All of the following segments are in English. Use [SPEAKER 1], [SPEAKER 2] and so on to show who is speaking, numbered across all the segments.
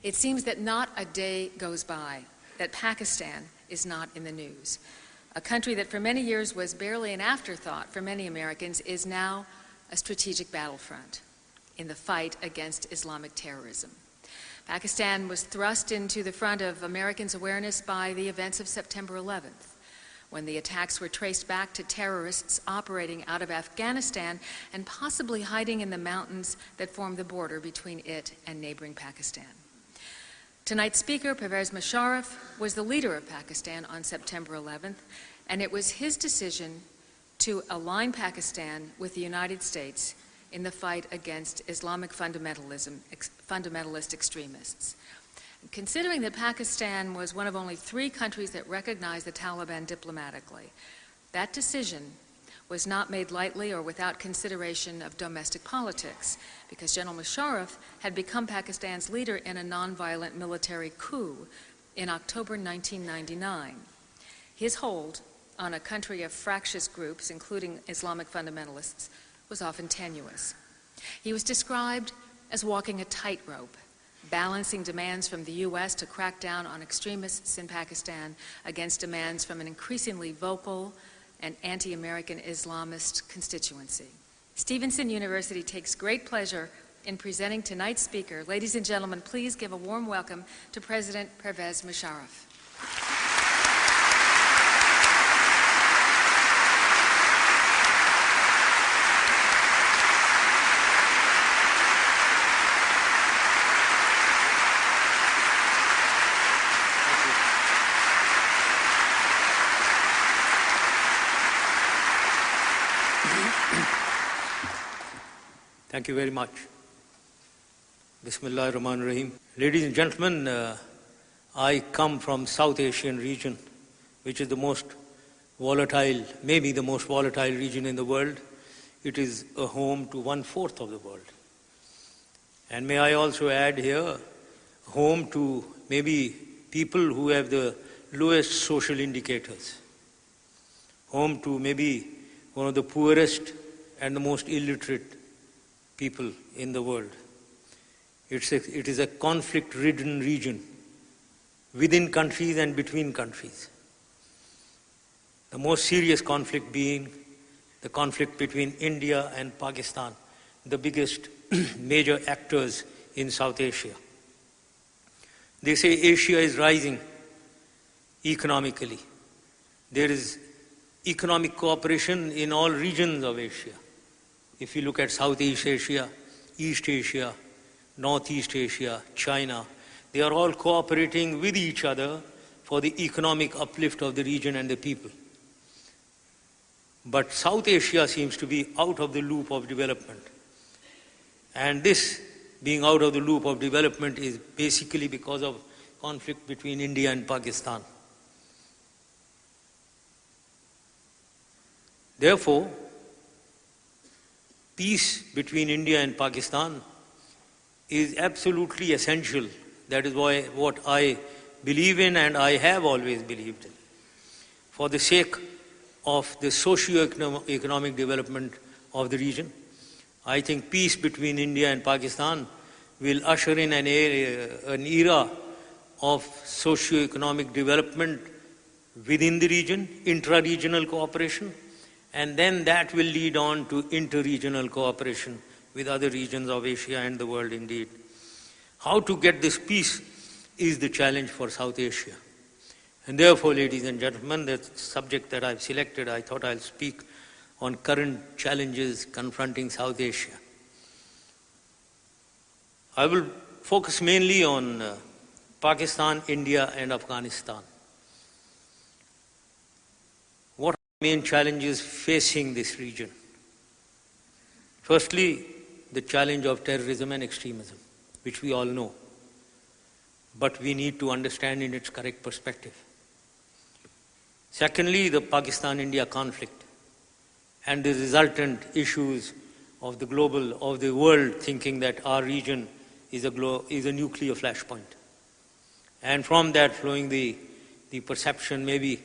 [SPEAKER 1] It seems that not a day goes by that Pakistan is not in the news. A country that for many years was barely an afterthought for many Americans is now a strategic battlefront in the fight against Islamic terrorism. Pakistan was thrust into the front of Americans' awareness by the events of September 11th, when the attacks were traced back to terrorists operating out of Afghanistan and possibly hiding in the mountains that form the border between it and neighboring Pakistan. Tonight's speaker, Parvaiz Musharaf, was the leader of Pakistan on September 11th, and it was his decision to align Pakistan with the United States in the fight against Islamic fundamentalist extremists. Considering that Pakistan was one of only 3 countries that recognized the Taliban diplomatically, that decision was not made lightly or without consideration of domestic politics, because General Musharaf had become Pakistan's leader in a nonviolent military coup in October 1999. His hold on a country of fractious groups, including Islamic fundamentalists, was often tenuous. He was described as walking a tightrope, balancing demands from the U.S. to crack down on extremists in Pakistan against demands from an increasingly vocal and anti-American Islamist constituency. Stevenson University takes great pleasure in presenting tonight's speaker. Ladies and gentlemen, please give a warm welcome to President Parvaiz Musharaf.
[SPEAKER 2] Thank you very much. Bismillah ar-Rahman ar-Rahim. Ladies and gentlemen, I come from South Asian region, which is the most volatile, maybe the most volatile region in the world. It is a home to 1/4 of the world. And may I also add here, home to maybe people who have the lowest social indicators. Home to maybe one of the poorest and the most illiterate people in the world. It is a conflict-ridden region within countries and between countries. The most serious conflict being the conflict between India and Pakistan, the biggest major actors in South Asia. They say Asia is rising economically. There is economic cooperation in all regions of Asia. If you look at Southeast Asia, East Asia, Northeast Asia, China, they are all cooperating with each other for the economic uplift of the region and the people. But South Asia seems to be out of the loop of development. And this being out of the loop of development is basically because of conflict between India and Pakistan. Therefore, peace between India and Pakistan is absolutely essential. That is why what I believe in and I have always believed in. For the sake of the socio-economic development of the region, I think peace between India and Pakistan will usher in an era of socio-economic development within the region, intra-regional cooperation, and then that will lead on to inter-regional cooperation with other regions of Asia and the world indeed. How to get this peace is the challenge for South Asia. And therefore, ladies and gentlemen, the subject that I've selected, I thought I'll speak on current challenges confronting South Asia. I will focus mainly on Pakistan, India, and Afghanistan. What are the main challenges facing this region? Firstly, the challenge of terrorism and extremism, which we all know, but we need to understand in its correct perspective. Secondly, the Pakistan-India conflict and the resultant issues of the world thinking that our region is a nuclear flashpoint. And from that flowing the perception maybe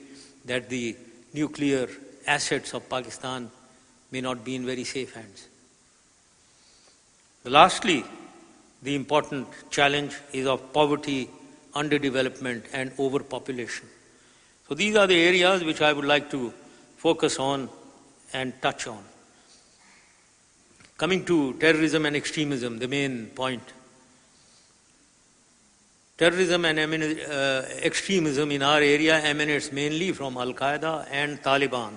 [SPEAKER 2] that the nuclear assets of Pakistan may not be in very safe hands. Lastly, the important challenge is of poverty, underdevelopment, and overpopulation. So these are the areas which I would like to focus on and touch on. Coming to terrorism and extremism, the main point. Terrorism and extremism in our area emanates mainly from Al-Qaeda and Taliban.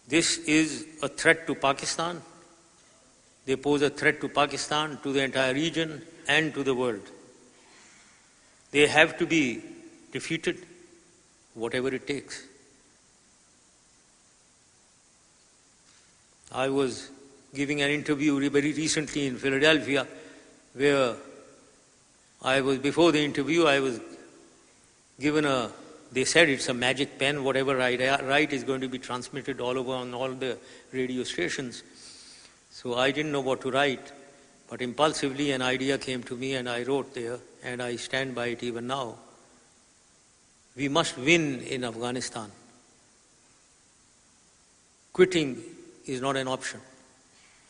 [SPEAKER 2] This is a threat to Pakistan. They pose a threat to Pakistan, to the entire region, and to the world. They have to be defeated, whatever it takes. I was giving an interview very recently in Philadelphia, where before the interview, I was given they said it's a magic pen, whatever I write is going to be transmitted all over on all the radio stations. So I didn't know what to write, but impulsively an idea came to me and I wrote there, and I stand by it even now. We must win in Afghanistan. Quitting is not an option,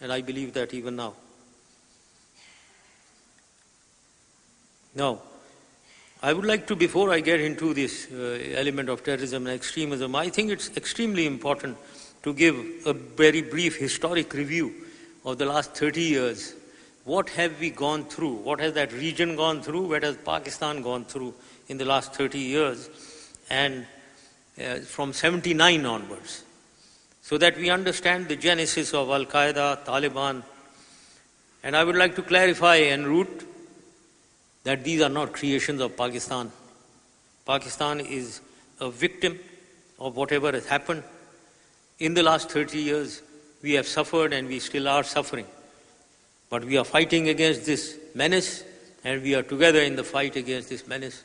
[SPEAKER 2] and I believe that even now. Now, I would like to, before I get into this element of terrorism and extremism, I think it's extremely important to give a very brief historic review of the last 30 years. What have we gone through? What has that region gone through? What has Pakistan gone through in the last 30 years? And from 79 onwards, so that we understand the genesis of Al-Qaeda, Taliban. And I would like to clarify en route that these are not creations of Pakistan. Pakistan is a victim of whatever has happened. In the last 30 years, we have suffered and we still are suffering. But we are fighting against this menace, and we are together in the fight against this menace,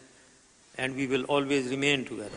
[SPEAKER 2] and we will always remain together.